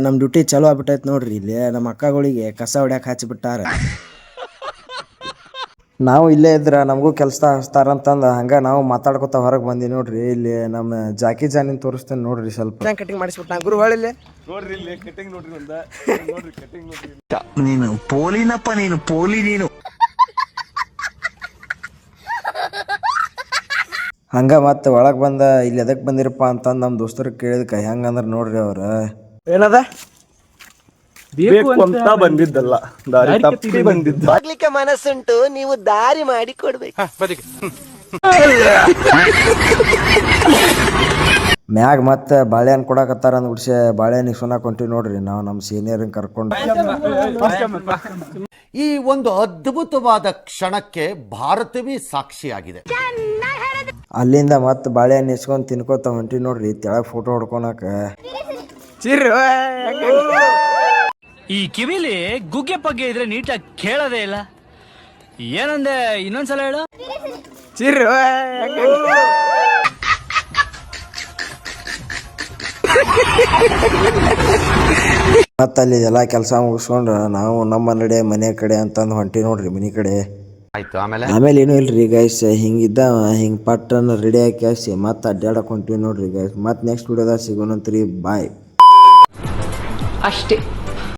ನಮ್ಮ ಡ್ಯೂಟಿ ಚಲೋ ಆಗ್ಬಿಟ್ಟೈತೆ ನೋಡ್ರಿ. ಇಲ್ಲಿ ನಮ್ಮ ಅಕ್ಕಗಳಿಗೆ ಕಸ ಹೊಡ್ಯಾಕ ಹಚ್ಚಿಬಿಟ್ಟಾರ. ನಾವು ಇಲ್ಲೇ ಇದ್ರೆ ನಮಗೂ ಕೆಲಸ ಹಚ್ತಾರಂತಂದು ಹಂಗೆ ನಾವು ಮಾತಾಡ್ಕೊತ ಹೊರಗೆ ಬಂದಿ ನೋಡ್ರಿ. ಇಲ್ಲಿ ನಮ್ಮ ಜಾಕಿ ಜಾನಿನ್ ತೋರಿಸ್ತೇನೆ ನೋಡ್ರಿ. ಸ್ವಲ್ಪ ಕಟಿಂಗ್ ಮಾಡಿಸ್ಬಿಟ್ಟ ಗುರು ಹೊಳಿಲಿ ನೋಡ್ರಿ. ಇಲ್ಲಿ ಕಟಿಂಗ್ ನೋಡ್ರಿ ನೋಡ್ರಿ ಕಟಿಂಗ್ ನೋಡ್ರಿ. ನೀನು ಪೋಲಿನಪ್ಪ, ನೀನು ಪೋಲಿ. ನೀನು ಹಂಗೆ ಮತ್ತೆ ಒಳಗೆ ಬಂದ ಇಲ್ಲಿ ಎದಕ್ಕೆ ಬಂದಿರಪ್ಪ ಅಂತಂದು ನಮ್ಮ ದೋಸ್ತರಿಗೆ ಕೇಳಿದಕ್ಕೆ ಹೆಂಗಂದ್ರೆ ನೋಡ್ರಿ ಅವ್ರು ಏನದ ಬೇಕು ಅಂತ ಬಂದಿದ್ದಲ್ಲ, ದಾರಿ ತಪ್ಪಿ ಬಂದಿದ್ದ. ಹೋಗ್ಲಿಕ್ಕೆ ಮನಸ್ಸುಂಟು, ನೀವು ದಾರಿ ಮಾಡಿ ಕೊಡ್ಬೇಕು. ಮ್ಯಾಗ ಮತ್ತೆ ಬಾಳೆಹಣ್ಣು ಕೊಡಕತ್ತಾರ ಅಂದ್ಬಿಡ್ಸಿ ಬಾಳೆಹಣ್ಣು ಇಸ್ಕೊಳಕ್ ಹೊಂಟಿವಿ ನೋಡ್ರಿ. ನಾವು ನಮ್ಮ ಸೀನಿಯರ್ನ ಕರ್ಕೊಂಡು ಈ ಒಂದು ಅದ್ಭುತವಾದ ಕ್ಷಣಕ್ಕೆ ಭಾರತವೇ ಸಾಕ್ಷಿಯಾಗಿದೆ. ಅಲ್ಲಿಂದ ಮತ್ತೆ ಬಾಳೆಹಣ್ಣು ಇಸ್ಕೊಂಡು ತಿನ್ಕೋತ ಹೊಂಟಿವಿ ನೋಡ್ರಿ. ತೆಳಗೆ ಫೋಟೋ ಹೊಡ್ಕೊಳಕ ಈ ಕಿವಿಲಿ ಗುಗ್ಗೆ ಪಗ್ಗೆ ಇದ್ರೆ ನೀಟಾಗಿ ಕೇಳೋದೇ ಇಲ್ಲ. ಏನಂದೆ ಇನ್ನೊಂದ್ಸಲ ಹೇಳು. ಮತ್ತೆ ಅಲ್ಲಿ ಎಲ್ಲ ಕೆಲಸ ಮುಗಿಸ್ಕೊಂಡು ನಾವು ನಮ್ಮ ನಡೆ ಮನೆ ಕಡೆ ಅಂತಂದು ಹೊಂಟಿ ನೋಡ್ರಿ. ಮನೆ ಕಡೆ ಆಮೇಲೆ ಏನು ಇಲ್ರಿ ಗೈಸ್. ಹಿಂಗಿದ್ದ ಹಿಂಗೆ ಪಟ್ಟನ್ನು ರೆಡಿ ಹಾಕಿ ಮತ್ತೆ ಅಡ್ಡಾಡಕ್ಕೆ ಹೊಂಟಿವಿ ನೋಡ್ರಿ ಗೈಸ್. ಮತ್ತೆ ನೆಕ್ಸ್ಟ್ ವಿಡಿಯೋದಾಗ ಸಿಗೋಣಂತ್ರಿ. ಬಾಯ್ ಅಷ್ಟೇ.